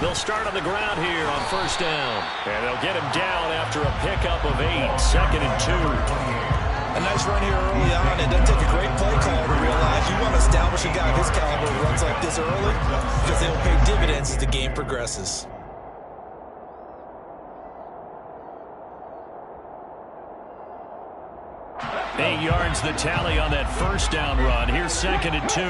They'll start on the ground here on first down. And they'll get him down after a pickup of 8, 2nd and 2. A nice run here early on. It doesn't take a great play call to realize you want to establish a guy of his caliber who runs like this early because they will pay dividends as the game progresses. Eight yards the tally on that first down run. Here's 2nd and 2.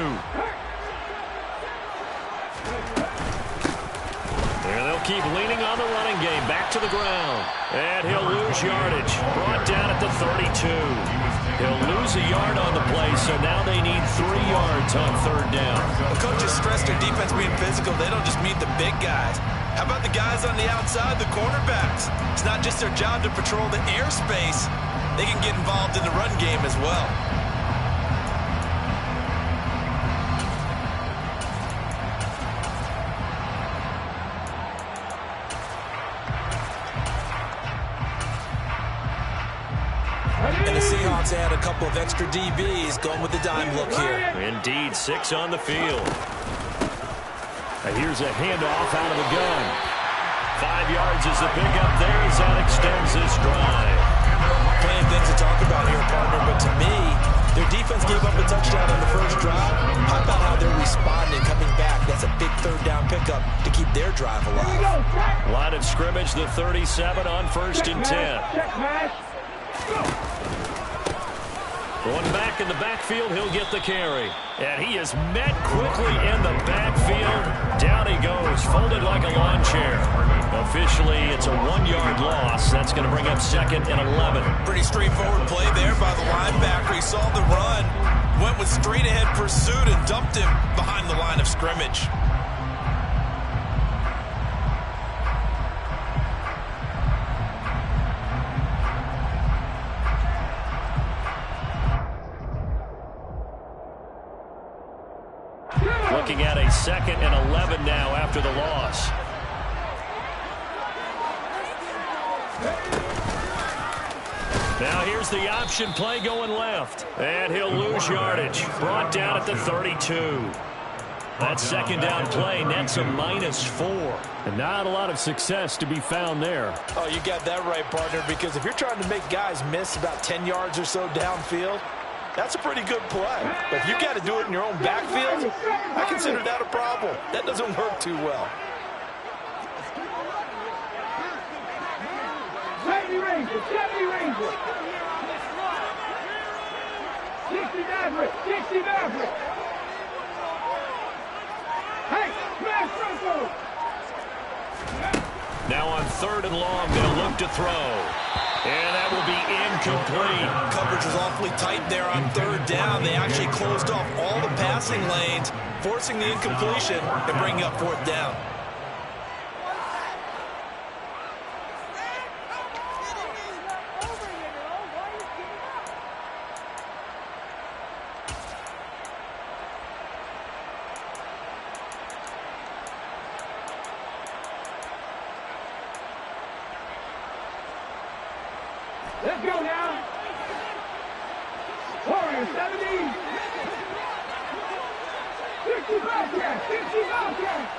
And they'll keep leaning on the running game. Back to the ground. And he'll lose yardage. Brought down at the 32. He'll lose a yard on the play, so now they need 3 yards on 3rd down. The coaches stress their defense being physical. They don't just meet the big guys. How about the guys on the outside, the cornerbacks? It's not just their job to patrol the airspace. They can get involved in the run game as well. And the Seahawks add a couple of extra DBs going with the dime look here. Indeed, 6 on the field. And here's a handoff out of the gun. 5 yards is the pickup there as that extends this drive. Plenty of things to talk about here, partner, but to me, their defense gave up a touchdown on the first drive. How about how they're responding, coming back? That's a big 3rd down pickup to keep their drive alive. Line of scrimmage, the 37 on 1st and 10. One back in the backfield, he'll get the carry. And he is met quickly in the backfield. Down he goes, folded like a lawn chair. Officially, it's a 1-yard loss. That's going to bring up 2nd and 11. Pretty straightforward play there by the linebacker. He saw the run, went with straight-ahead pursuit, and dumped him behind the line of scrimmage. Looking at a 2nd and 11 now after the loss. Now here's the option play going left. And he'll lose yardage. Brought down at the 32. That 2nd down play nets a -4. And not a lot of success to be found there. Oh, you got that right, partner, because if you're trying to make guys miss about 10 yards or so downfield, that's a pretty good play. But if you got to do it in your own backfield, I consider that a problem. That doesn't work too well. Chevy Ranger, Chevy Ranger. Dixie Maverick, Dixie Maverick. Hey, smash Bronco. Now on 3rd and long, they'll look to throw. And that will be incomplete. Coverage was awfully tight there on 3rd down. They actually closed off all the passing lanes, forcing the incompletion and bringing up 4th down. Let's go now. Warriors 70. 60 Bobcats, 60 Bobcats.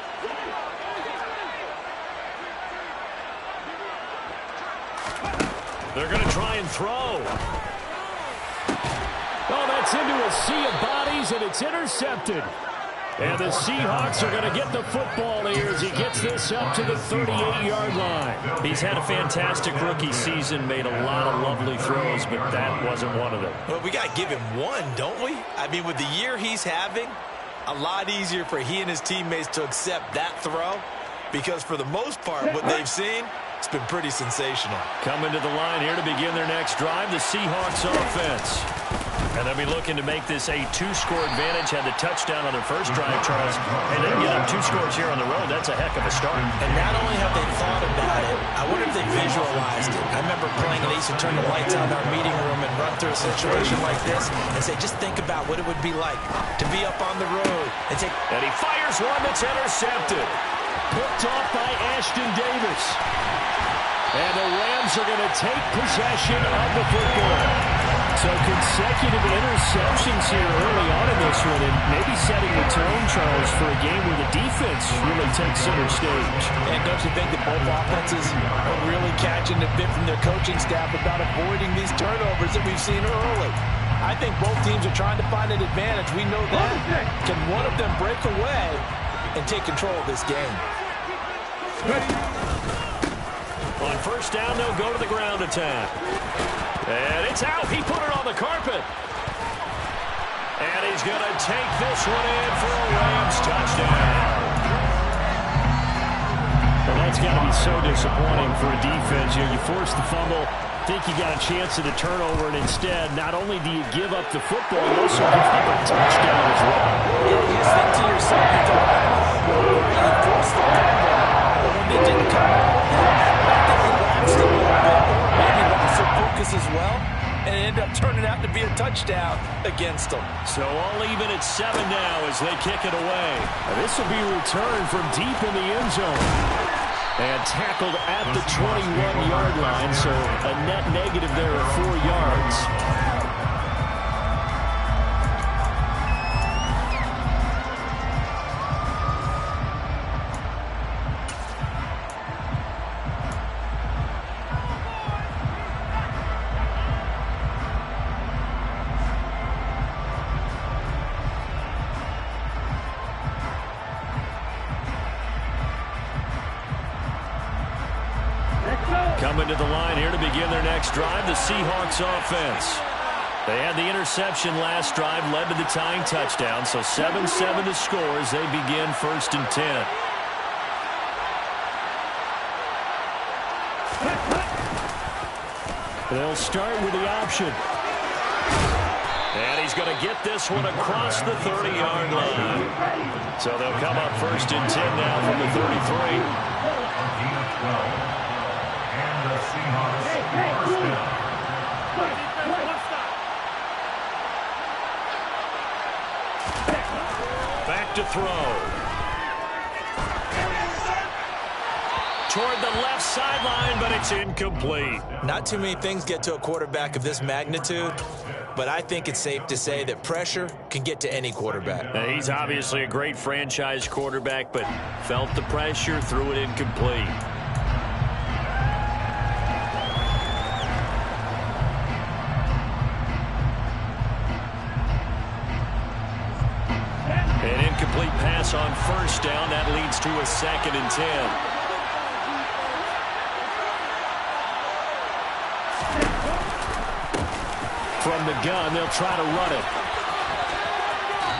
They're going to try and throw. Oh, that's into a sea of bodies, and it's intercepted. And the Seahawks are going to get the football here as he gets this up to the 38-yard line. He's had a fantastic rookie season, made a lot of lovely throws, but that wasn't one of them. Well, we got to give him one, don't we? I mean, with the year he's having, a lot easier for he and his teammates to accept that throw because for the most part, what they've seen, it's been pretty sensational. Coming to the line here to begin their next drive, the Seahawks offense. And they'll be looking to make this a 2-score advantage. Had the touchdown on their first drive, Charles. And then get up 2 scores here on the road. That's a heck of a start. And not only have they thought about it, I wonder if they visualized it. I remember playing, and they used to turn the lights on in our meeting room and run through a situation like this and say, just think about what it would be like to be up on the road. And he fires one that's intercepted. Picked off by Ashton Davis. And the Rams are going to take possession of the football. So consecutive interceptions here early on in this one, and maybe setting the tone, Charles, for a game where the defense really takes center stage. And don't you think that both offenses are really catching a bit from their coaching staff about avoiding these turnovers that we've seen early? I think both teams are trying to find an advantage. We know that. Can one of them break away and take control of this game? On first down, they'll go to the ground attack. And it's out. He put it on the carpet. And he's going to take this one in for a Rams touchdown. Well, that's got to be so disappointing for a defense. You force the fumble, think you got a chance at a turnover, and instead, not only do you give up the football, you also give up a touchdown as well. Yeah, you just think to yourself, you forced the fumble, but when they didn't come out with it, I think they lapsed a little bit, maybe lost their focus as well, and it ended up turning out to be a touchdown against them. So all even at 7 now as they kick it away. This will be returned from deep in the end zone. And tackled at the 21-yard line, so a net negative there of 4 yards. Coming to the line here to begin their next drive, the Seahawks offense. They had the interception last drive, led to the tying touchdown, so 7-7 to score as they begin 1st and 10. They'll start with the option. And he's going to get this one across the 30-yard line. So they'll come up 1st and 10 now from the 33. Back to throw. Toward the left sideline, but it's incomplete. Not too many things get to a quarterback of this magnitude, but I think it's safe to say that pressure can get to any quarterback. He's obviously a great franchise quarterback, but felt the pressure, threw it incomplete. An incomplete pass on first down. That leads to a 2nd and 10. From the gun, they'll try to run it.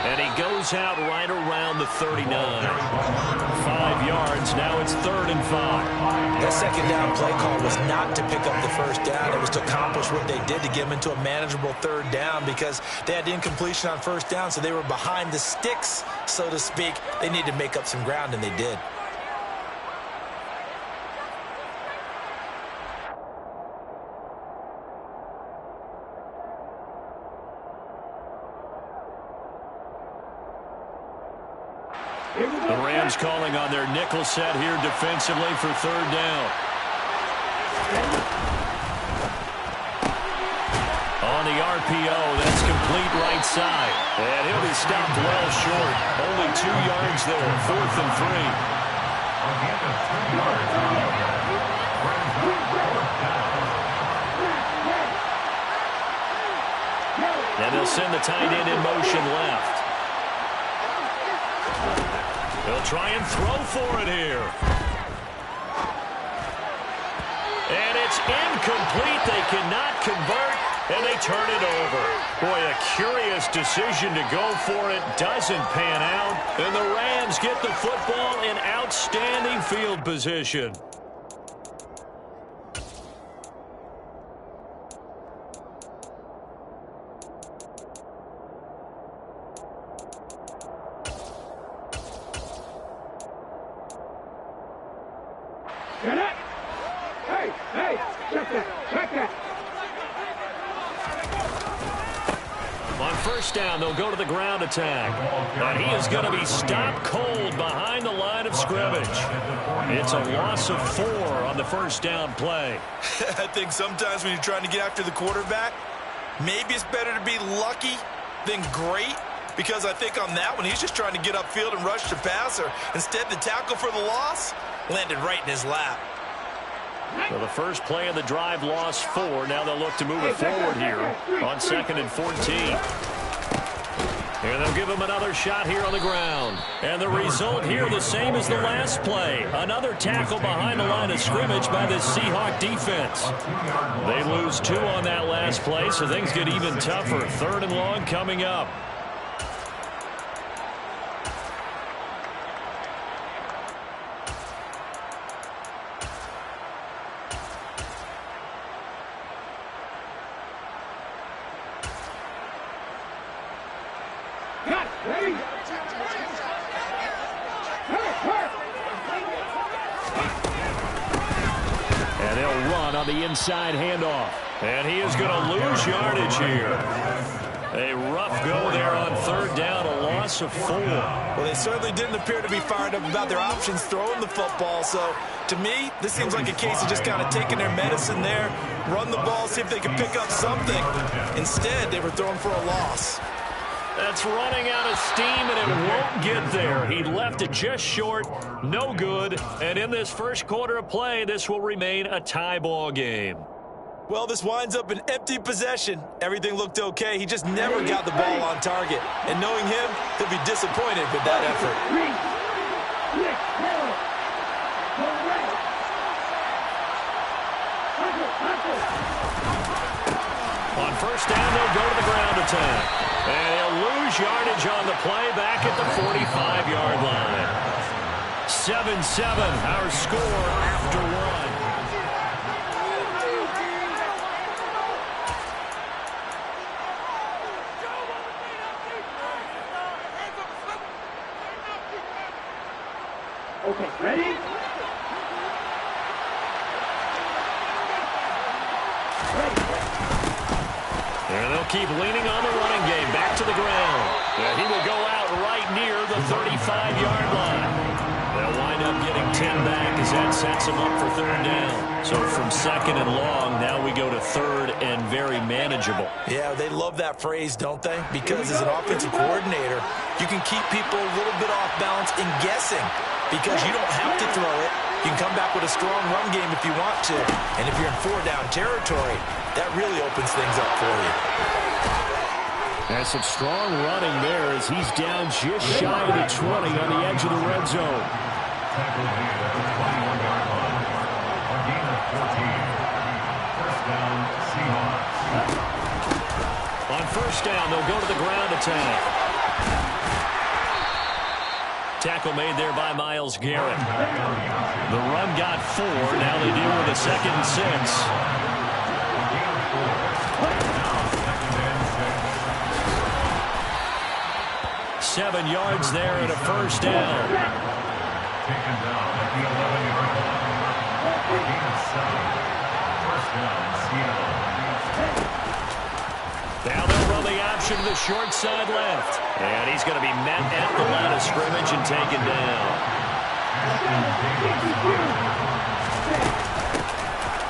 And he goes out right around the 39. 5 yards. Now it's 3rd and 5. That 2nd down play call was not to pick up the 1st down. It was to accomplish what they did to get them into a manageable 3rd down because they had incompletion on 1st down, so they were behind the sticks, so to speak. They needed to make up some ground, and they did. The Rams calling on their nickel set here defensively for 3rd down. On the RPO, that's complete right side. And he'll be stopped well short. Only 2 yards there, 4th and 3. And they'll send the tight end in motion left. They'll try and throw for it here. And it's incomplete. They cannot convert, and they turn it over. Boy, a curious decision to go for it. Doesn't pan out. And the Rams get the football in outstanding field position. On first down, they'll go to the ground attack. And he is going to be stopped cold behind the line of scrimmage. It's a loss of 4 on the 1st down play. I think sometimes when you're trying to get after the quarterback, Maybe it's better to be lucky than great, because I think on that one, he's just trying to get upfield and rush the passer. Instead, the tackle for the loss landed right in his lap. Well, the first play of the drive lost 4. Now they'll look to move it forward here on 2nd and 14. And they'll give him another shot here on the ground. And the result here the same as the last play. Another tackle behind the line of scrimmage by the Seahawk defense. They lose 2 on that last play, so things get even tougher. 3rd and long coming up. And they'll run on the inside handoff. And he is going to lose yardage here. A rough go there on 3rd down, a loss of 4. Well, they certainly didn't appear to be fired up about their options throwing the football. So, to me, this seems like a case of just kind of taking their medicine there, run the ball, see if they can pick up something. Instead, they were throwing for a loss. That's running out of steam, and it won't get there. He left it just short, no good. And in this first quarter of play, this will remain a tie ball game. Well, this winds up an empty possession. Everything looked okay. He just never got the ball on target. And knowing him, he'll be disappointed with that effort. On 1st down, they'll go to the ground attack. And he'll lose yardage on the play back at the 45-yard line. 7-7, our score after 1. Okay, ready? And they'll keep leaning on the running game. Back to the ground. And he will go out right near the 35-yard line. They'll wind up getting 10 back as that sets them up for 3rd down. So from 2nd and long, now we go to 3rd and very manageable. Yeah, they love that phrase, don't they? Because as an offensive coordinator, you can keep people a little bit off balance and guessing, because you don't have to throw it. You can come back with a strong run game if you want to. And if you're in 4-down territory, that really opens things up for you. There's some strong running there as he's down just shy of the 20 on the edge of the red zone. On 1st down, they'll go to the ground attack. Tackle made there by Myles Garrett. The run got 4. Now they deal with a 2nd and 6. 7 yards there and a 1st down. Now they'll run the option to the short side left. And he's going to be met at the line of scrimmage and taken down.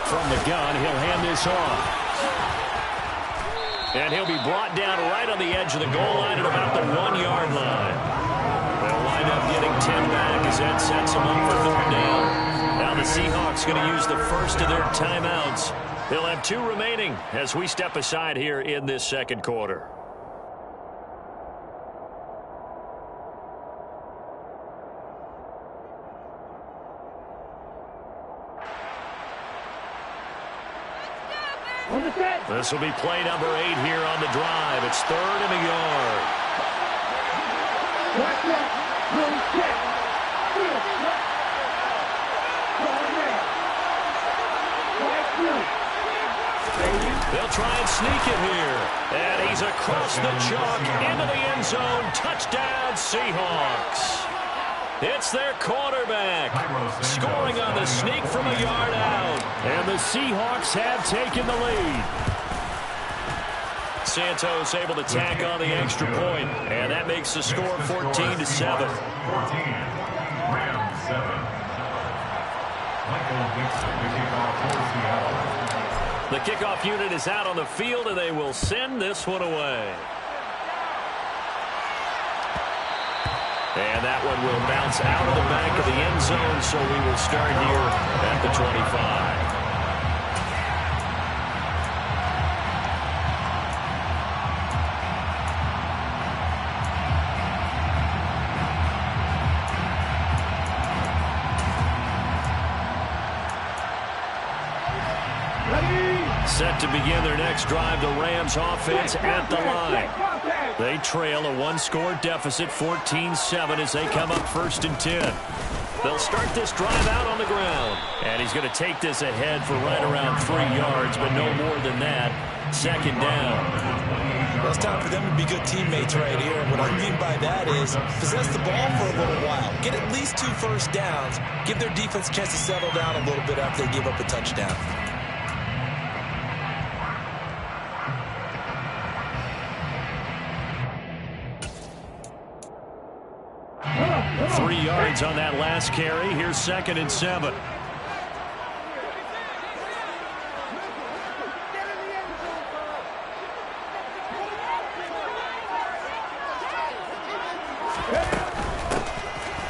From the gun, he'll hand this off. And he'll be brought down right on the edge of the goal line at about the 1-yard line. They'll wind up getting 10 back as that sets them up for 3rd down. Now the Seahawks going to use the first of their timeouts. They'll have 2 remaining as we step aside here in this 2nd quarter. This will be play number 8 here on the drive. It's 3rd and a yard. They'll try and sneak it here. And he's across the chalk into the end zone. Touchdown, Seahawks. It's their quarterback scoring on the sneak from a yard out. And the Seahawks have taken the lead. Santos able to tack on the extra point, and that makes the score 14-7. 14, Rams 7. Michael Dixon, the kickoff for Seattle. The kickoff unit is out on the field, and they will send this one away. And that one will bounce out of the back of the end zone, so we will start here at the 25. Set to begin their next drive, the Rams offense at the line. They trail a one-score deficit, 14-7, as they come up 1st and 10. They'll start this drive out on the ground. And he's going to take this ahead for right around 3 yards, but no more than that. 2nd down. Well, it's time for them to be good teammates right here. What I mean by that is possess the ball for a little while. Get at least 2 first downs. Give their defense a chance to settle down a little bit after they give up a touchdown. 3 yards on that last carry. Here's 2nd and 7.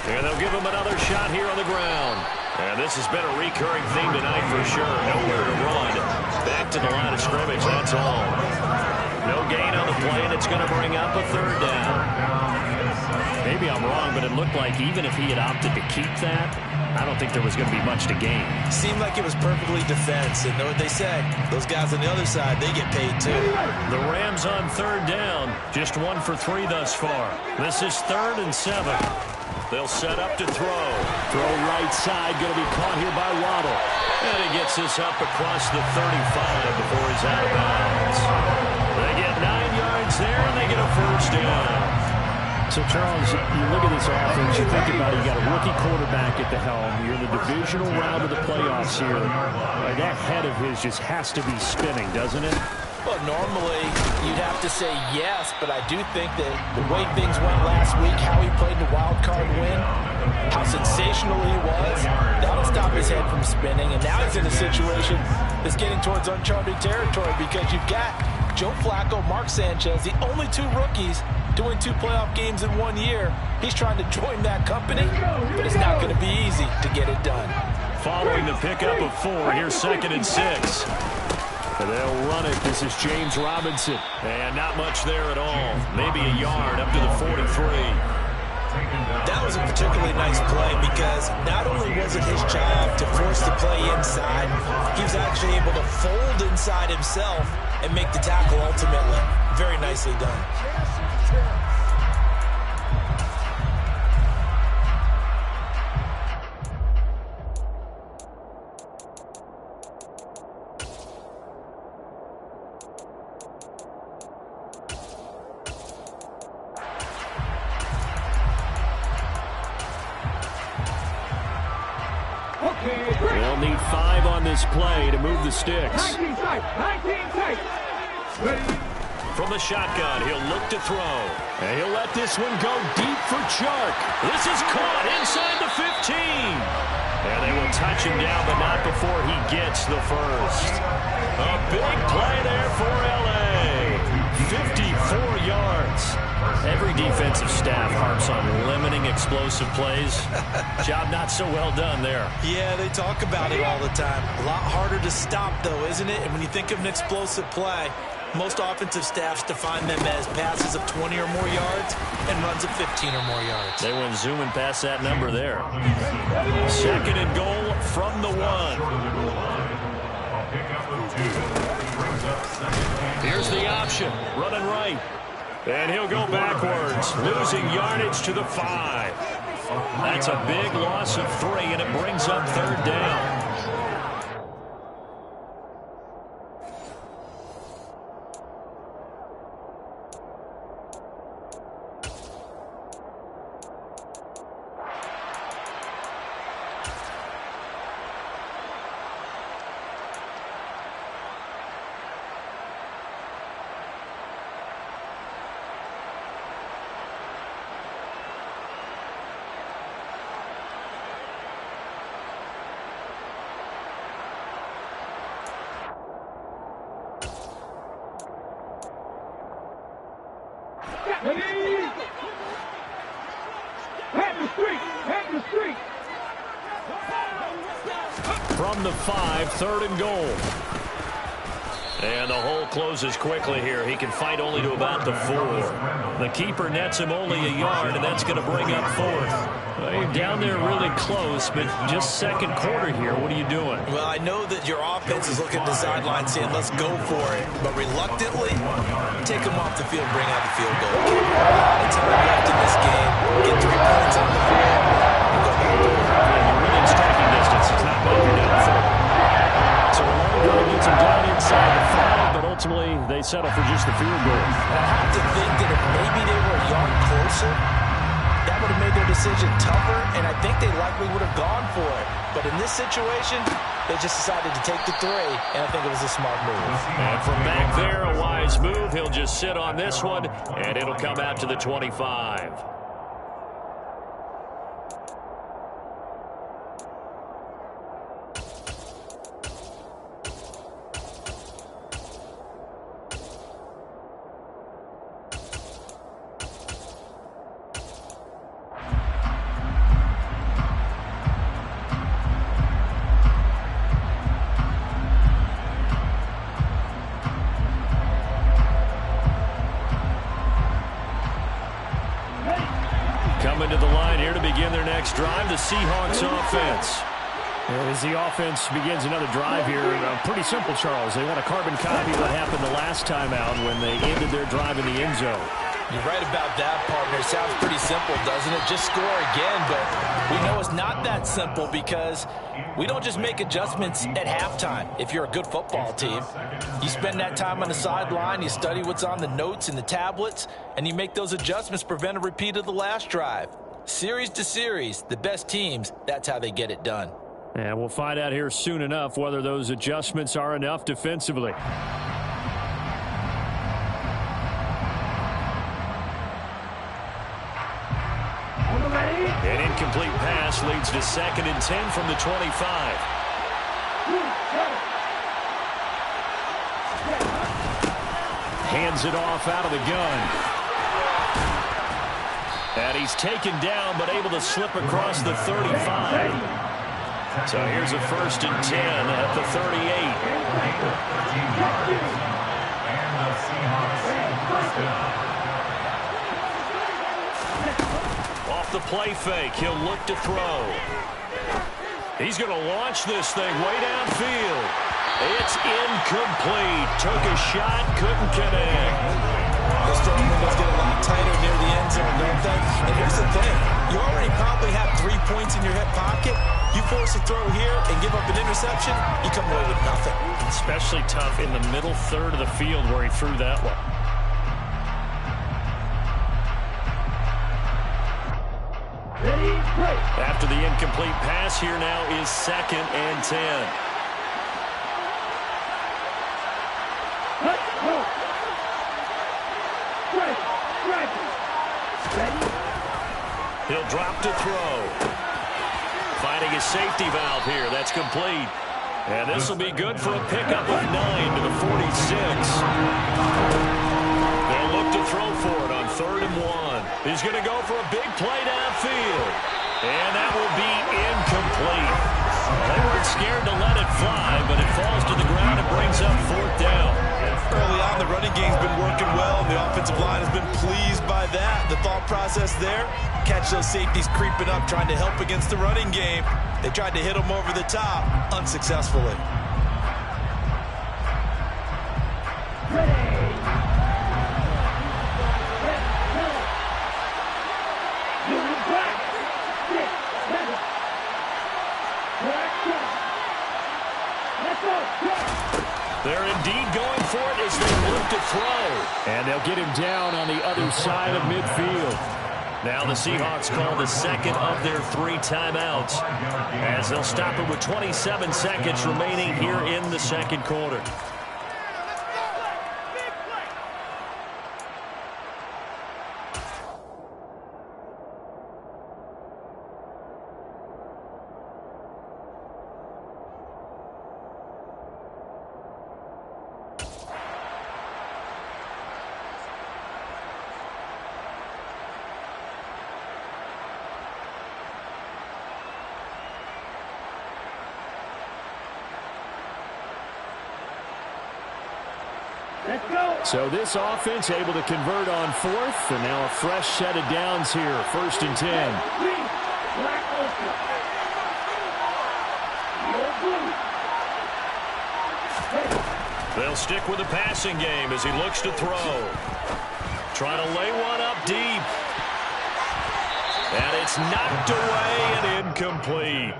And they'll give him another shot here on the ground. And this has been a recurring theme tonight for sure. Nowhere to run. Back to the line of scrimmage, that's all. No gain on the play, and it's going to bring up a 3rd down. Maybe I'm wrong, but it looked like even if he had opted to keep that, I don't think there was going to be much to gain. Seemed like it was perfectly defense. And know what they said? Those guys on the other side, they get paid too. The Rams on 3rd down. Just 1 for 3 thus far. This is 3rd and 7. They'll set up to throw. Throw right side, going to be caught here by Waddle. And he gets this up across the 35 before he's out of bounds. They get 9 yards there, and they get a 1st down. So, Charles, you look at this offense, you think about it, you got a rookie quarterback at the helm. You're in the divisional round of the playoffs here. That head of his just has to be spinning, doesn't it? Well, normally you'd have to say yes, but I do think that the way things went last week, how he played the wild card win, how sensational he was, that'll stop his head from spinning. And now he's in a situation that's getting towards uncharted territory because you've got Joe Flacco, Mark Sanchez, the only 2 rookies to win 2 playoff games in 1 year. He's trying to join that company, but it's not going to be easy to get it done. Following the pickup of 4, here's 2nd and 6. And they'll run it. This is James Robinson. And not much there at all. Maybe a yard up to the 43. That was a particularly nice play because not only was it his job to force the play inside, he was actually able to fold inside himself and make the tackle ultimately. Very nicely done. They'll need 5 on this play to move the sticks. 19 tight. From the shotgun, he'll look to throw. And he'll let this one go deep for Chark. This is caught inside the 15. And they will touch him down, but not before he gets the first. A big play there for L.A. 54 yards. Every defensive staff harps on limiting explosive plays. Job not so well done there. Yeah, they talk about it all the time. A lot harder to stop, though, isn't it? And when you think of an explosive play, most offensive staffs define them as passes of 20 or more yards and runs of 15 or more yards. They went zooming past that number there. 2nd and goal from the 1. Here's the option. Running right. And he'll go backwards, losing yardage to the 5. That's a big loss of 3, and it brings up 3rd down. Ready? Head the street. Head the street. From the 5, 3rd and goal. And the hole closes quickly here. He can fight only to about the 4. The keeper nets him only a yard, and that's going to bring up 4th. Well, you're down there really close, but just second quarter here. What are you doing? Well, I know that your offense is looking at the sideline saying, let's go for it. But reluctantly, take them off the field, bring out the field goal. A lot of time left in this game. Get 3 points on the board and go back to work. You're within striking distance. It's not bad. You're down 4. So a long drive gets him down inside the 5, but ultimately they settle for just the field goal. I have to think that if maybe they were a yard closer, that would have made their decision tougher, and I think they likely would have gone for it. But in this situation, they just decided to take the 3, and I think it was a smart move. And from back there, a wise move. He'll just sit on this one, and it'll come out to the 25. Coming to the line here to begin their next drive, the Seahawks offense. As the offense begins another drive here, pretty simple, Charles. They want to carbon copy what happened the last time out when they ended their drive in the end zone. You're right about that, partner. It sounds pretty simple, doesn't it? Just score again, but we know it's not that simple because we don't just make adjustments at halftime. If you're a good football team, you spend that time on the sideline, you study what's on the notes and the tablets, and you make those adjustments, prevent a repeat of the last drive. Series to series, the best teams, that's how they get it done. And we'll find out here soon enough whether those adjustments are enough defensively. An incomplete pass leads to 2nd and 10 from the 25. Hands it off out of the gun. And he's taken down but able to slip across the 35. So here's a 1st and 10 at the 38. Off the play fake, he'll look to throw. He's going to launch this thing way downfield. It's incomplete. Took a shot, couldn't connect. The strong windows get a lot tighter near the end zone, don't they? And here's the thing. You already probably have 3 points in your hip pocket. You force a throw here and give up an interception, you come away with nothing. Especially tough in the middle third of the field where he threw that one. After the incomplete pass, here now is 2nd and 10. He'll drop to throw. Finding his safety valve here. That's complete. And this will be good for a pickup of 9 to the 46. They'll look to throw for it on 3rd and 1. He's going to go for a big play downfield. And that will be incomplete. They weren't scared to let it fly, but it falls to the ground and brings up 4th down. Early on, the running game's been working well, and the offensive line has been pleased by that. The thought process there, catch those safeties creeping up, trying to help against the running game. They tried to hit them over the top, unsuccessfully. They're indeed going for it as they look to throw. And they'll get him down on the other side of midfield. Now the Seahawks call the 2nd of their 3 timeouts as they'll stop it with 27 seconds remaining here in the 2nd quarter. So this offense able to convert on fourth, and now a fresh set of downs here, 1st and 10. They'll stick with the passing game as he looks to throw. Trying to lay one up deep. And it's knocked away and incomplete.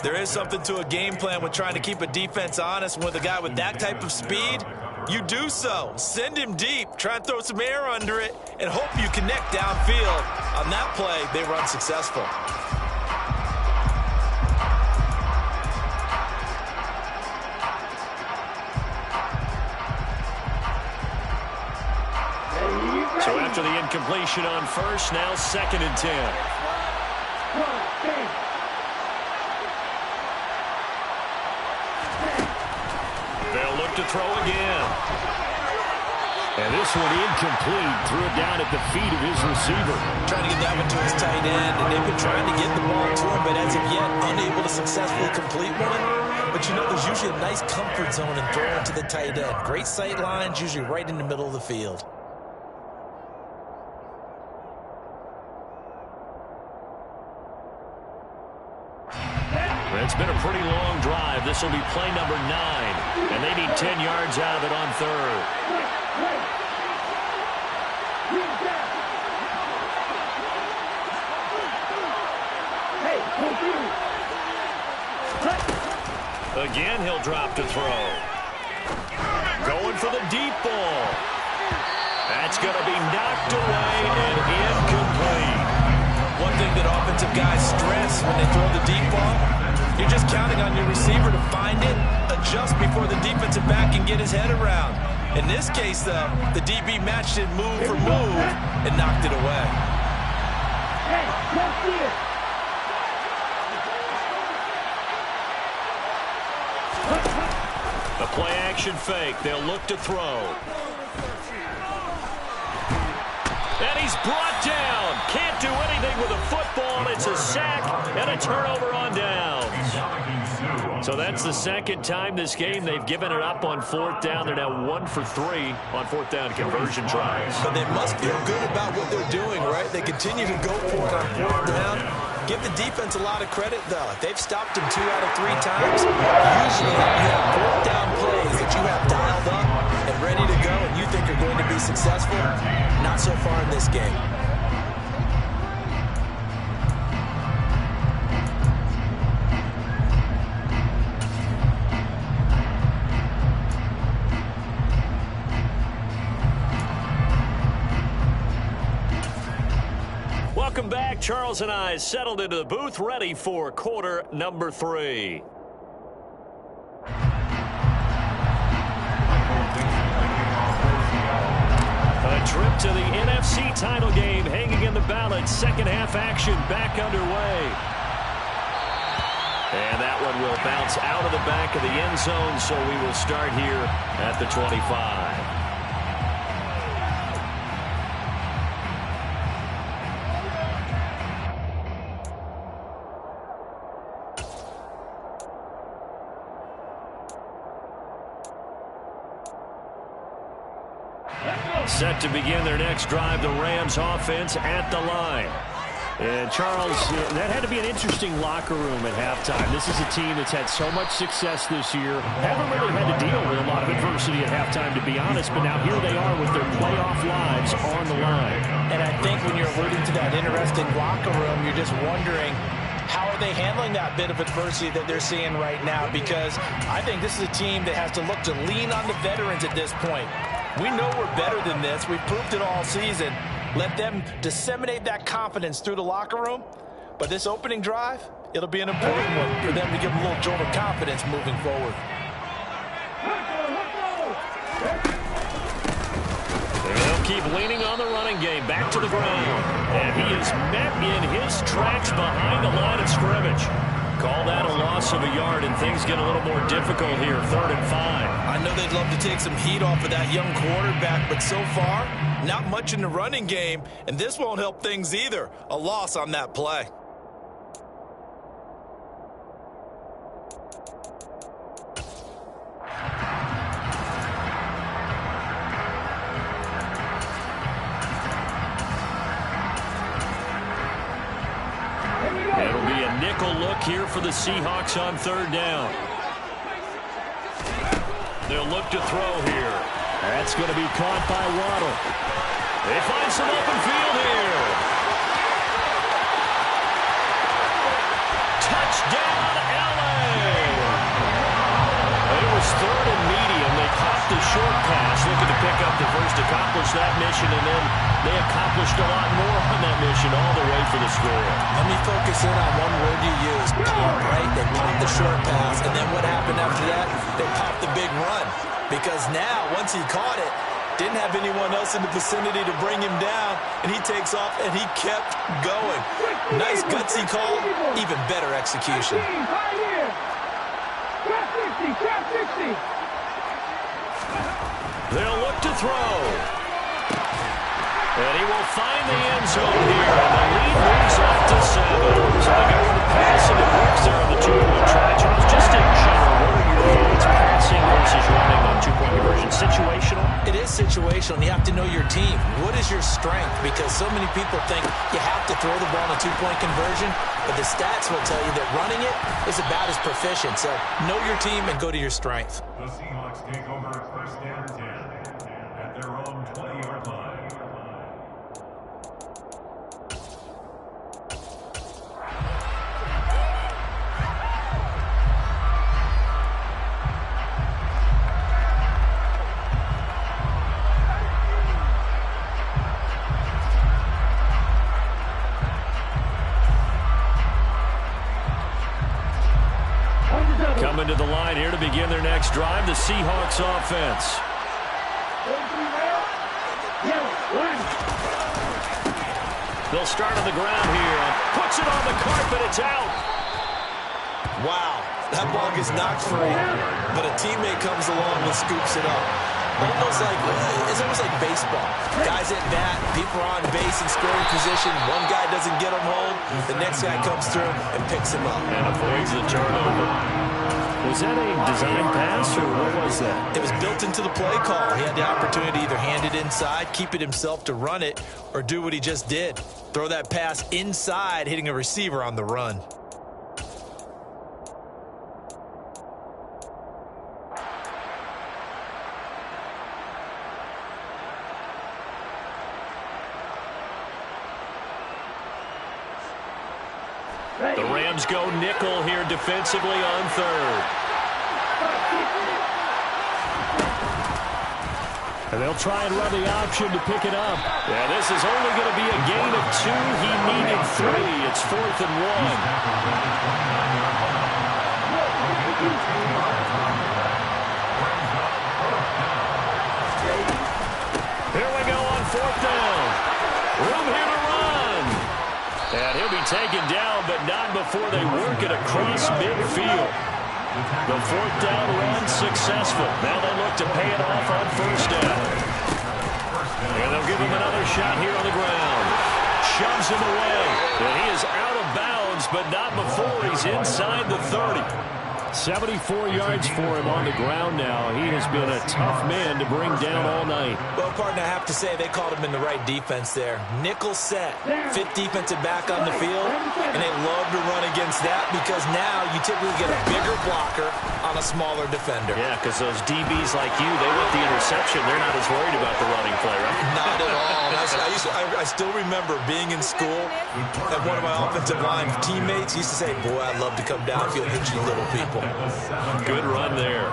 There is something to a game plan with trying to keep a defense honest. With a guy with that type of speed, you do so. Send him deep. Try and throw some air under it and hope you connect downfield. On that play, they run successful. So after the incompletion on first, now 2nd and 10. They'll look to throw again. And this one incomplete. Threw it down at the feet of his receiver. Trying to get that one to his tight end, and they've been trying to get the ball to him, but as of yet, unable to successfully complete one. But you know, there's usually a nice comfort zone in throwing to the tight end. Great sight lines, usually right in the middle of the field. It's been a pretty long drive. This will be play number 9. And they need 10 yards out of it on 3rd. Again, he'll drop to throw. Going for the deep ball. That's going to be knocked away and incomplete. One thing that offensive guys stress when they throw the deep ball, you're just counting on your receiver to find it, adjust before the defensive back can get his head around. In this case, though, the DB matched it move for move and knocked it away. The play-action fake. They'll look to throw. And he's brought down. Can't do anything with a football. It's a sack and a turnover on downs. So that's the 2nd time this game they've given it up on 4th down. They're now 1 for 3 on 4th down conversion tries. But they must feel good about what they're doing, right? They continue to go for it on 4th down. Give the defense a lot of credit, though. They've stopped him 2 out of 3 times. Usually, you have 4th down plays that you have dialed up and ready to go, and you think are going to be successful. Not so far in this game. Welcome back. Charles and I settled into the booth, ready for quarter number 3. A trip to the NFC title game hanging in the balance. Second half action back underway. And that one will bounce out of the back of the end zone, so we will start here at the 25. Set to begin their next drive, the Rams offense at the line. And Charles, that had to be an interesting locker room at halftime. This is a team that's had so much success this year. Haven't really had to deal with a lot of adversity at halftime, to be honest, but now here they are with their playoff lives on the line. And I think when you're alluding to that interesting locker room, you're just wondering, how are they handling that bit of adversity that they're seeing right now? Because I think this is a team that has to look to lean on the veterans at this point. We know we're better than this. We've proved it all season. Let them disseminate that confidence through the locker room. But this opening drive, it'll be an important one for them to give them a little jolt of confidence moving forward. They'll keep leaning on the running game. Back to the ground. And he is met in his tracks behind the line of scrimmage. Call that a loss of a yard, and things get a little more difficult here. 3rd and 5. I know they'd love to take some heat off of that young quarterback, but so far, not much in the running game, and this won't help things either. A loss on that play. nickel look here for the Seahawks on third down. They'll look to throw here. That's going to be caught by Waddle. They find some open field here. Touchdown, LA! It was third and medium. They popped the short pass, looking to pick up the first, accomplish that mission, and then they accomplished a lot more on that mission all the way for the score. Let me focus in on one word you used, pop, right? They popped the short pass, and then what happened after that? They popped the big run. Because now, once he caught it, didn't have anyone else in the vicinity to bring him down, and he takes off, and he kept going. Nice gutsy call, even better execution. They'll look to throw. And he will find the end zone here, and the lead moves up to 7. So they go for the pass, and it works there on the two-point try. Charles, just in general, what are your thoughts passing versus running on two-point conversion? Situational? It is situational, and you have to know your team. What is your strength? Because so many people think you have to throw the ball in a two-point conversion, but the stats will tell you that running it is about as proficient. So know your team and go to your strength. The Seahawks take over first down 10 at their own 20-yard line. Coming to the line here to begin their next drive, the Seahawks offense. They'll start on the ground here. Puts it on the carpet. It's out. Wow, that ball gets knocked free, but a teammate comes along and scoops it up. It's almost like baseball. Guys at bat, people are on base in scoring position. One guy doesn't get him home. The next guy comes through and picks him up. And avoids the turnover. Was that a design pass, or what was that? It was built into the play call. He had the opportunity to either hand it inside, keep it himself to run it, or do what he just did. Throw that pass inside, hitting a receiver on the run. The Rams go nickel here defensively on third. And they'll try and run the option to pick it up. Yeah, this is only going to be a gain of 2. He needed 3. It's 4th and 1. Here we go on 4th down. Room here to run. And he'll be taken down, but not before they work it across midfield. The 4th down run successful. Now they look to pay it off on 1st down. And they'll give him another shot here on the ground. Shoves him away. And he is out of bounds, but not before he's inside the 30. 74 yards for him on the ground now. He has been a tough man to bring down all night. Well, partner, I have to say they called him in the right defense there. Nickel set, 5th defensive back on the field, and they love to run against that because now you typically get a bigger blocker on a smaller defender. Yeah, because those DBs like you, they want the interception. They're not as worried about the running play, right? Not at all. I still remember being in school, and one of my offensive line teammates used to say, boy, I'd love to come downfield and hit you little people. Good run there.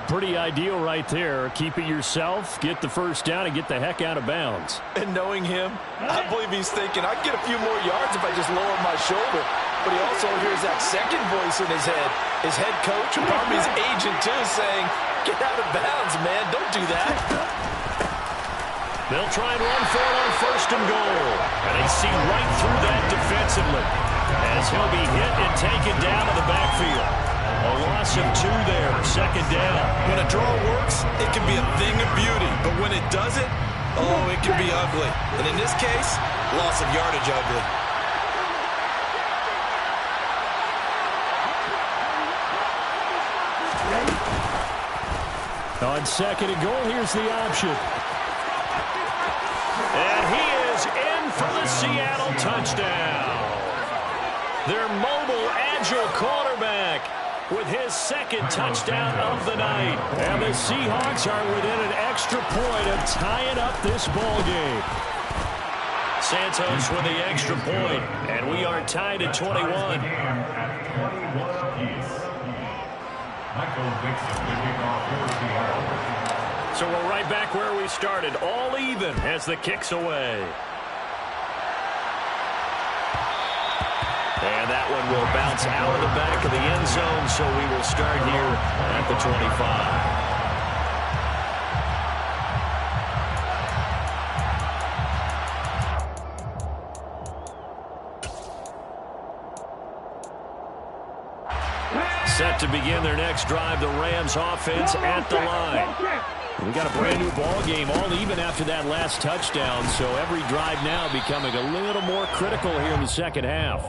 Pretty ideal right there. Keep it yourself, get the 1st down, and get the heck out of bounds. And knowing him, I believe he's thinking, I can get a few more yards if I just lower my shoulder. But he also hears that second voice in his head. His head coach, and probably his agent too, saying, get out of bounds, man. Don't do that. They'll try and run for it on 1st and goal. And they see right through that defensively as he'll be hit and taken down in the backfield. A loss of 2 there, 2nd down. When a draw works, it can be a thing of beauty. But when it doesn't, oh, it can be ugly. And in this case, loss of yardage ugly. On 2nd and goal, here's the option. And he is in for the Seattle touchdown. Their mobile, agile quarterback with his second touchdown of the night. And the Seahawks are within an extra point of tying up this ball game. Santos with the extra point, and we are tied at 21. So we're right back where we started, all even as the kick's away. And that one will bounce out of the back of the end zone, so we will start here at the 25. Set to begin their next drive, the Rams offense at the line. We got a brand new ball game, all even after that last touchdown, so every drive now becoming a little more critical here in the second half.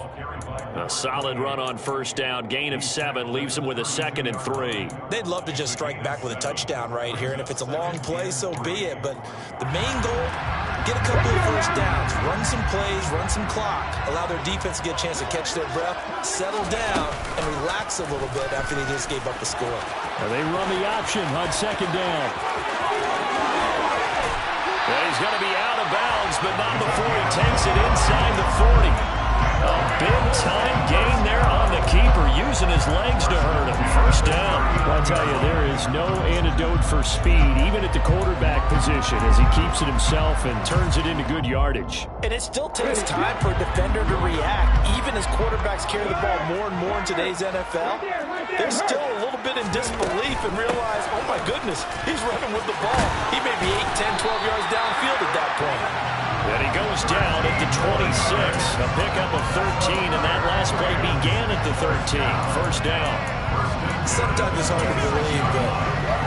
A solid run on first down, gain of 7, leaves them with a 2nd and 3. They'd love to just strike back with a touchdown right here, and if it's a long play, so be it. But the main goal, get a couple of first downs, run some plays, run some clock, allow their defense to get a chance to catch their breath, settle down, and relax a little bit after they just gave up the score. Now they run the option on second down. Well, he's going to be out of bounds, but not before he takes it inside the 40. A big-time gain there on the keeper, using his legs to hurt him. First down. I'll tell you, there is no antidote for speed, even at the quarterback position, as he keeps it himself and turns it into good yardage. And it still takes time for a defender to react, even as quarterbacks carry the ball more and more in today's NFL. They're still a little bit in disbelief and realize, oh my goodness, he's running with the ball. He may be 8, 10, 12 yards downfield at that point. And he goes down at the 26, a pickup of 13, and that last play began at the 13. First down. Sometimes it's hard to believe, but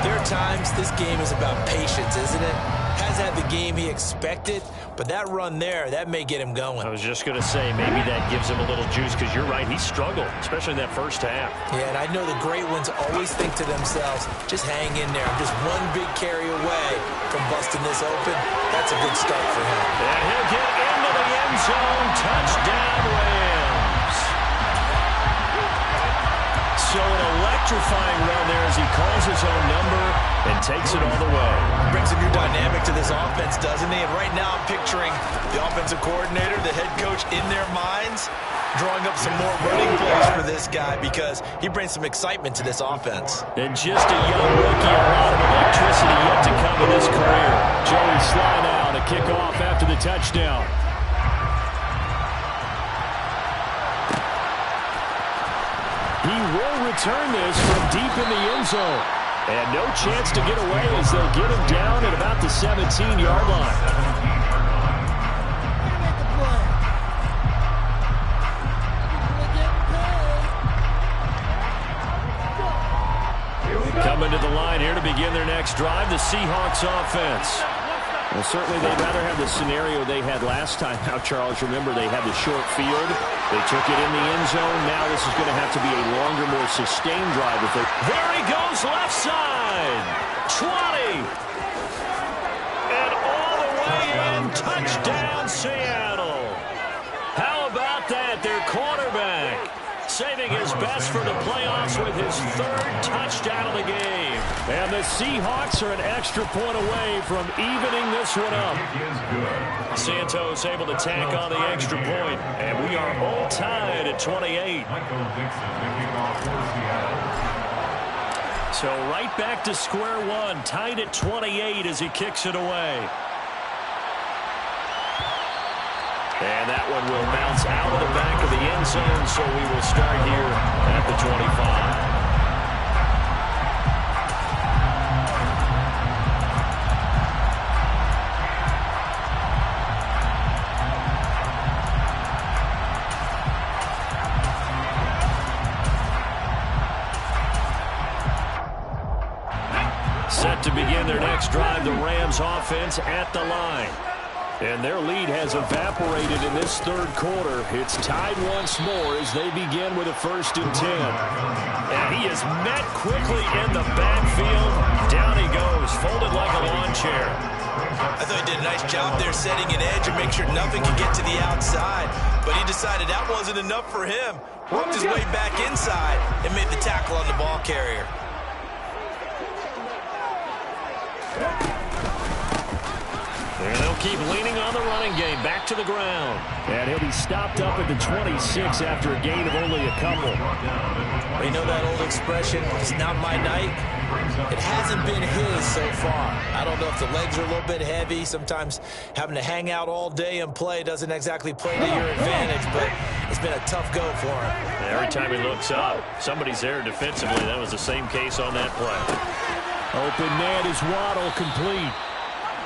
there are times this game is about patience, isn't it? Has had the game he expected, but that run there, that may get him going. I was just going to say, maybe that gives him a little juice, because you're right, he struggled, especially in that first half. Yeah, and I know the great ones always think to themselves, just hang in there. I'm just one big carry away from busting this open. That's a good start for him. And he'll get into the end zone. Touchdown, Rams. So an electrifying run there as he calls his own number and takes it all the way. Brings a new dynamic to this offense, doesn't he? And right now I'm picturing the offensive coordinator, the head coach in their minds, drawing up some more running plays for this guy because he brings some excitement to this offense. And just a young rookie, a lot of electricity yet to come in his career. Joey Sly now to kick off after the touchdown. He will return this from deep in the end zone. And no chance to get away as they'll get him down at about the 17-yard line. Coming to the line here to begin their next drive, the Seahawks offense. Well, certainly they'd rather have the scenario they had last time. Now, Charles, remember they had the short field. They took it in the end zone. Now this is going to have to be a longer, more sustained drive. There he goes, left side. 20. And all the way in. Touchdown, Seattle. How about that? Their quarterback saving his best for the playoffs with his 3rd touchdown of the game. And the Seahawks are an extra point away from evening this one up. Santos able to tack on the extra point, and we are all tied at 28. So right back to square one, tied at 28 as he kicks it away. And that one will bounce out of the back of the end zone, so we will start here at the 25. Set to begin their next drive, the Rams offense at the line. And their lead has evaporated in this 3rd quarter. It's tied once more as they begin with a 1st and 10. And he is met quickly in the backfield. Down he goes, folded like a lawn chair. I thought he did a nice job there setting an edge and make sure nothing could get to the outside. But he decided that wasn't enough for him. Worked his way back inside and made the tackle on the ball carrier. And they'll keep leaning on the running game. Back to the ground. And he'll be stopped up at the 26 after a gain of only a couple. You know that old expression, it's not my night? It hasn't been his so far. I don't know if the legs are a little bit heavy. Sometimes having to hang out all day and play doesn't exactly play to your advantage, but it's been a tough go for him. And every time he looks up, somebody's there defensively. That was the same case on that play. Open man is Waddle, complete.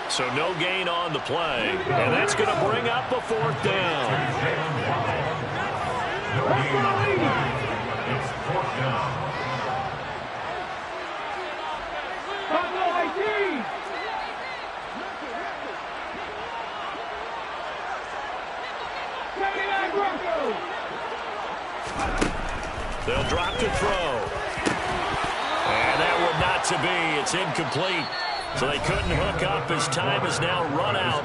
So no gain on the play, and that's going to bring up a fourth down. It's fourth down. They'll drop to throw. And that would not to be. It's incomplete. So they couldn't hook up as time is now run out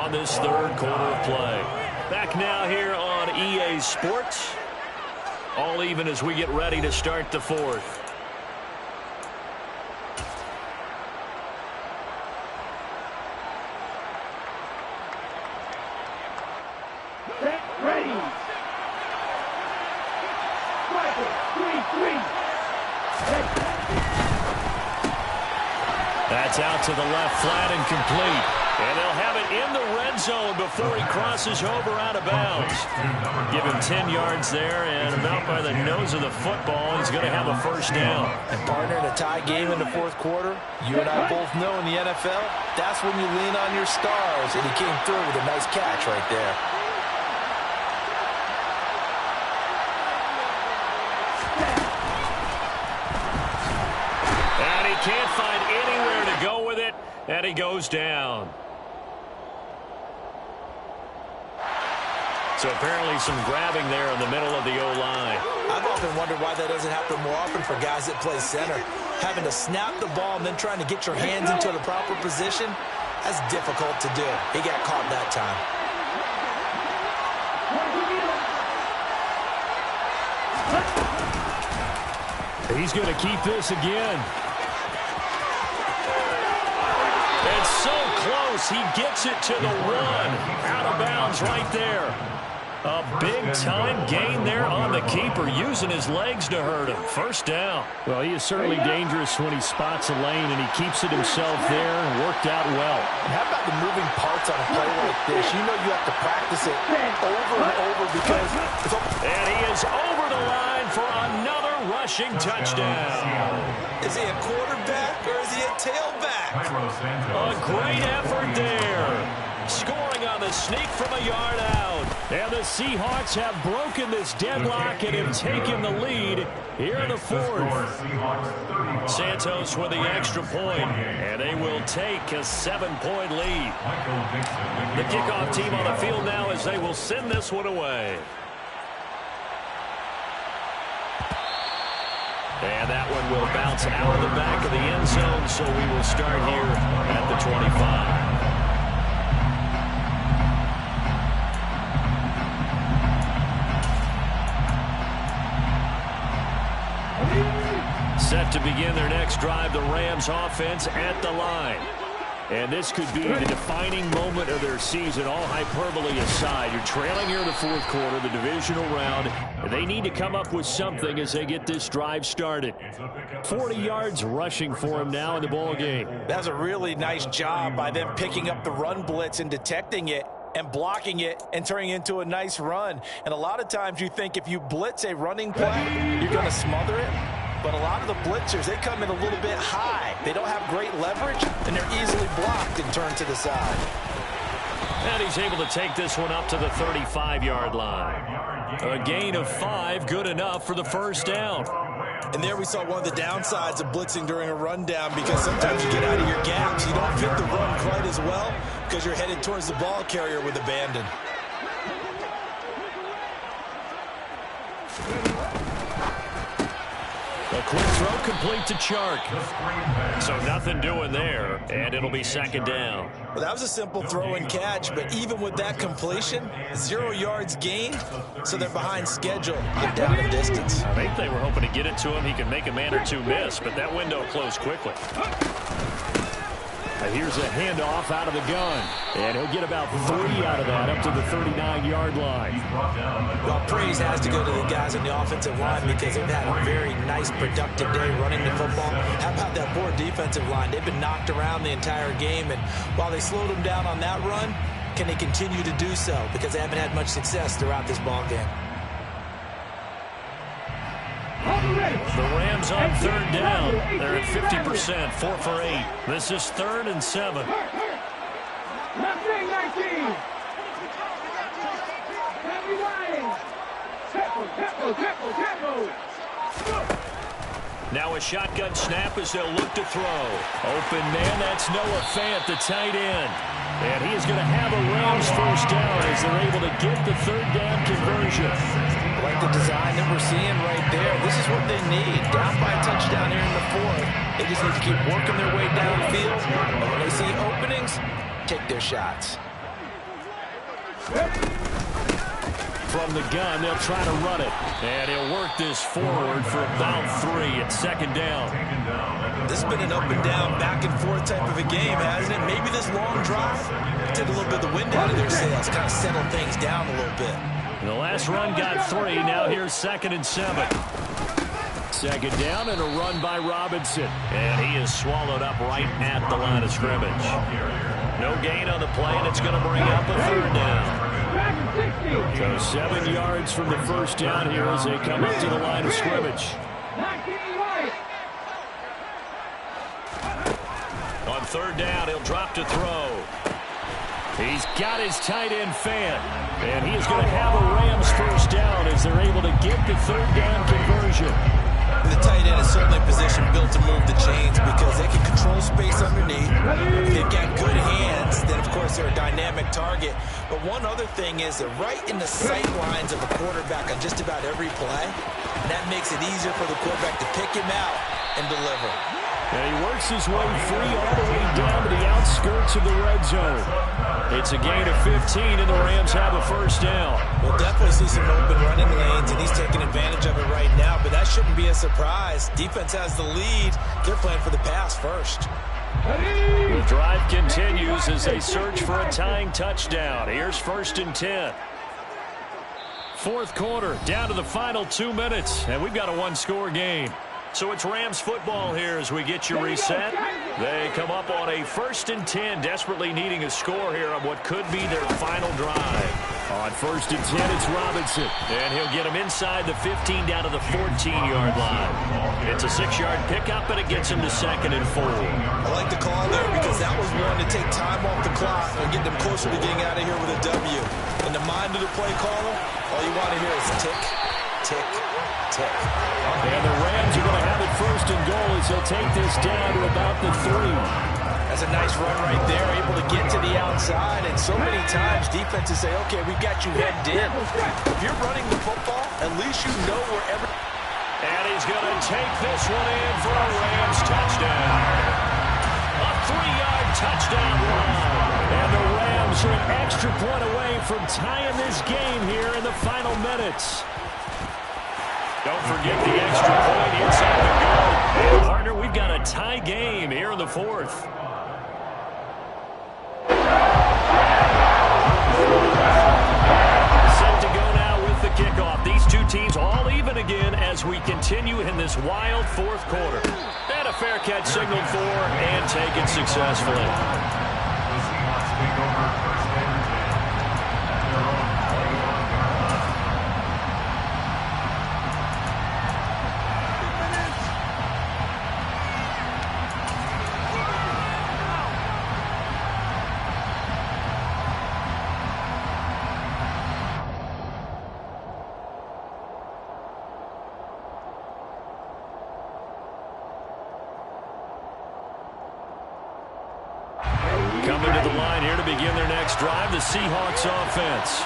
on this third quarter of play. Back now here on EA Sports. All even as we get ready to start the fourth. That's out to the left, flat and complete. And they'll have it in the red zone before he crosses over out of bounds. Give him 10 yards there, and about by the nose of the football, he's going to have a first down. And partner, in a tie game in the fourth quarter, you and I both know in the NFL, that's when you lean on your stars, and he came through with a nice catch right there. And he can't find anywhere to go with it, and he goes down. So apparently some grabbing there in the middle of the O-line. I've often wondered why that doesn't happen more often for guys that play center. Having to snap the ball and then trying to get your hands into the proper position, that's difficult to do. He got caught that time. He's going to keep this again. It's so close. He gets it to the one. Out of bounds right there. A big-time gain there on the keeper, using his legs to hurt him. First down. Well, he is certainly dangerous when he spots a lane, and he keeps it himself there and worked out well. And how about the moving parts on a play like this? You know you have to practice it over and over because it's and he is over the line for another rushing touchdown. Is he a quarterback or is he a tailback? A great effort there. Scoring on the sneak from a yard out. And the Seahawks have broken this deadlock and have taken the lead here in the fourth. Santos with the extra point, and they will take a 7-point lead. The kickoff team on the field now as they will send this one away. And that one will bounce out of the back of the end zone, so we will start here at the 25. Set to begin their next drive, the Rams offense at the line. And this could be the defining moment of their season, all hyperbole aside. You're trailing here in the fourth quarter, the divisional round, and they need to come up with something as they get this drive started. 40 yards rushing for him now in the ball game. That's a really nice job by them picking up the run blitz and detecting it and blocking it and turning it into a nice run. And a lot of times you think if you blitz a running play, you're going to smother it. But a lot of the blitzers, they come in a little bit high. They don't have great leverage, and they're easily blocked and turned to the side. And he's able to take this one up to the 35-yard line. A gain of 5, good enough for the first down. And there we saw one of the downsides of blitzing during a rundown, because sometimes you get out of your gaps. You don't fit the run quite as well because you're headed towards the ball carrier with abandon. A A quick throw complete to Chark. So nothing doing there, and it'll be second down. Well, that was a simple throw and catch, but even with that completion, 0 yards gained, so they're behind schedule on down and distance. I think they were hoping to get it to him. He could make a man or two miss, but that window closed quickly. Here's a handoff out of the gun. And he'll get about 3 out of that up to the 39-yard line. Well, praise has to go to the guys on the offensive line because they've had a very nice, productive day running the football. How about that poor defensive line? They've been knocked around the entire game, and while they slowed them down on that run, can they continue to do so? Because they haven't had much success throughout this ball game. The Rams on third down. They're at 50%, 4 for 8. This is 3rd and 7. Now a shotgun snap as they'll look to throw. Open man, that's Noah Fant, the tight end. And he is going to have a Rams first down as they're able to get the 3rd down conversion. I like the design that we're seeing right there. This is what they need. Down by a touchdown here in the 4th. They just need to keep working their way downfield. And when they see openings, take their shots. From the gun, they'll try to run it. And he'll work this forward for about 3 at 2nd down. This has been an up and down, back and forth type of a game, hasn't it? Maybe this long drive took a little bit of the wind out of their sails, kind of settled things down a little bit. The last run got 3. Now here's 2nd and 7. 2nd down and a run by Robinson. And he is swallowed up right at the line of scrimmage. No gain on the play, and it's going to bring up a 3rd down. So 7 yards from the first down here as they come up to the line of scrimmage. On 3rd down, he'll drop to throw. He's got his tight end Fant. And he is going to have a Rams first down as they're able to get the 3rd down conversion. The tight end is certainly a position built to move the chains because they can control space underneath. They've got good hands. Then, of course, they're a dynamic target. But one other thing is they're right in the sight lines of a quarterback on just about every play. And that makes it easier for the quarterback to pick him out and deliver. And he works his way free all the way down to the outskirts of the red zone. It's a gain of 15, and the Rams have a first down. We'll definitely see some open running lanes, and he's taking advantage of it right now, but that shouldn't be a surprise. Defense has the lead. They're playing for the pass first. The drive continues as they search for a tying touchdown. Here's 1st and 10. 4th quarter, down to the final 2 minutes, and we've got a one-score game. So it's Rams football here as we get you reset. They come up on a 1st and 10, desperately needing a score here on what could be their final drive. On 1st and 10, it's Robinson. And he'll get him inside the 15 down to the 14-yard line. It's a 6-yard pickup, and it gets him to 2nd and 4. I like the call there because that was one to take time off the clock and get them closer to getting out of here with a W. In the mind of the play caller, all you want to hear is tick, tick, tick. And the Rams are going to have it 1st and goal as they'll take this down to about the 3. That's a nice run right there, able to get to the outside. And so many times defenses say, okay, we've got you hemmed in. If you're running the football, at least you know wherever. And he's going to take this one in for a Rams touchdown. A 3-yard touchdown run. And the Rams are an extra point away from tying this game here in the final minutes. Don't forget the extra point inside the goal. And partner, we've got a tie game here in the 4th. Set to go now with the kickoff. These two teams all even again as we continue in this wild 4th quarter. And a fair catch signaled for and taken successfully. The Seahawks take over 1st and 10 at their own 20-yard line. Coming to the line here to begin their next drive, the Seahawks offense.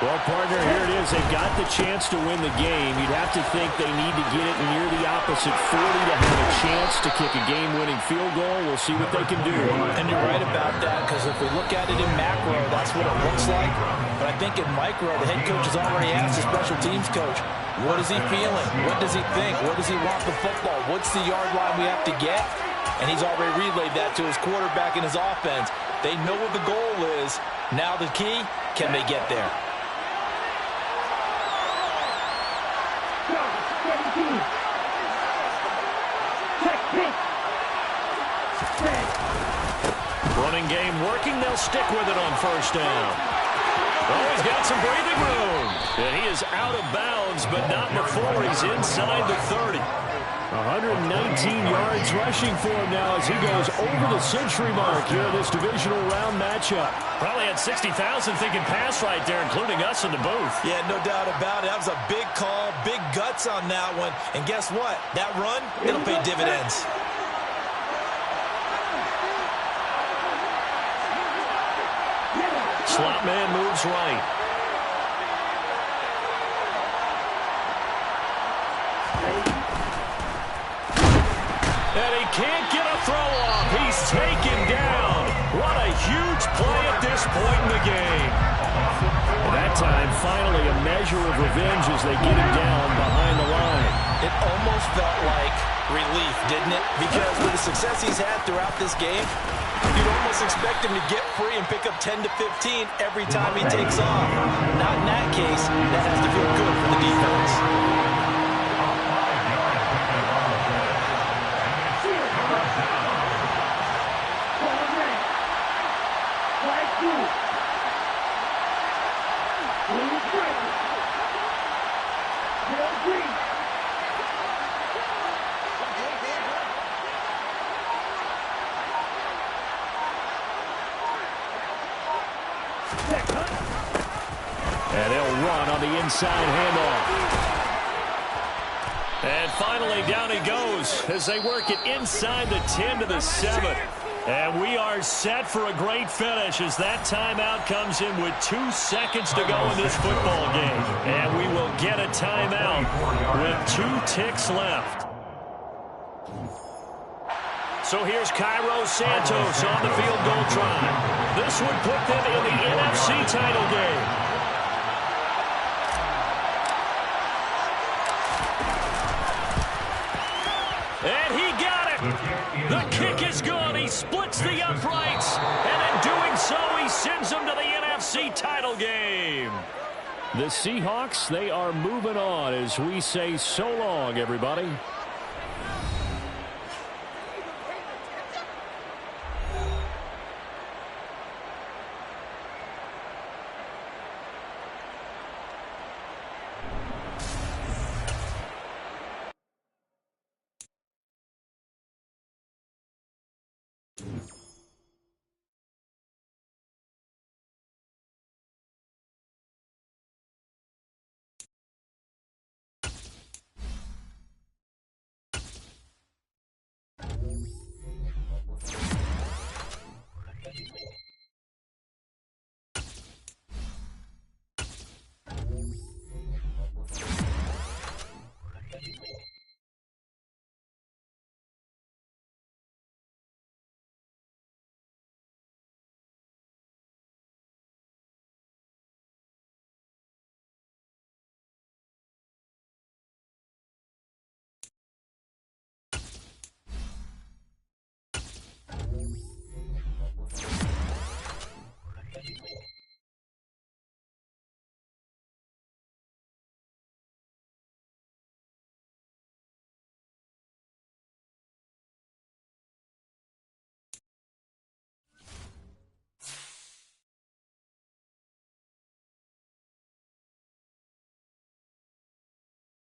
Well, partner, here it is. They've got the chance to win the game. You'd have to think they need to get it near the opposite 40 to have a chance to kick a game-winning field goal. We'll see what they can do. And you're right about that, because if we look at it in macro, that's what it looks like. But I think in micro, the head coach has already asked the special teams coach, what is he feeling? What does he think? Where does he want the football? What's the yard line we have to get? And he's already relayed that to his quarterback and his offense. They know what the goal is. Now the key, can they get there? Running game working. They'll stick with it on first down. Oh, he's got some breathing room. And he is out of bounds, but not before he's inside the 30. 119 yards rushing for him now as he goes over the century mark here in this divisional round matchup. Probably had 60,000 thinking pass right there, including us in the booth. Yeah, no doubt about it. That was a big call, big guts on that one. And guess what? That run, it'll pay dividends. Slot man moves right. And he can't get a throw off. He's taken down. What a huge play at this point in the game. And that time, finally, a measure of revenge as they get him down behind the line. It almost felt like relief, didn't it? Because with the success he's had throughout this game, you'd almost expect him to get free and pick up 10 to 15 every time he takes off. Not in that case. That has to feel good for the defense. And they'll run on the inside handoff. And finally, down he goes as they work it inside the 10 to the 7. And we are set for a great finish as that timeout comes in with 2 seconds to go in this football game. And we will get a timeout with 2 ticks left. So here's Cairo Santos on the field goal try. This would put them in the NFC title game. And he got it. The kick is good. He splits the uprights. And in doing so, he sends them to the NFC title game. The Seahawks, they are moving on as we say so long, everybody.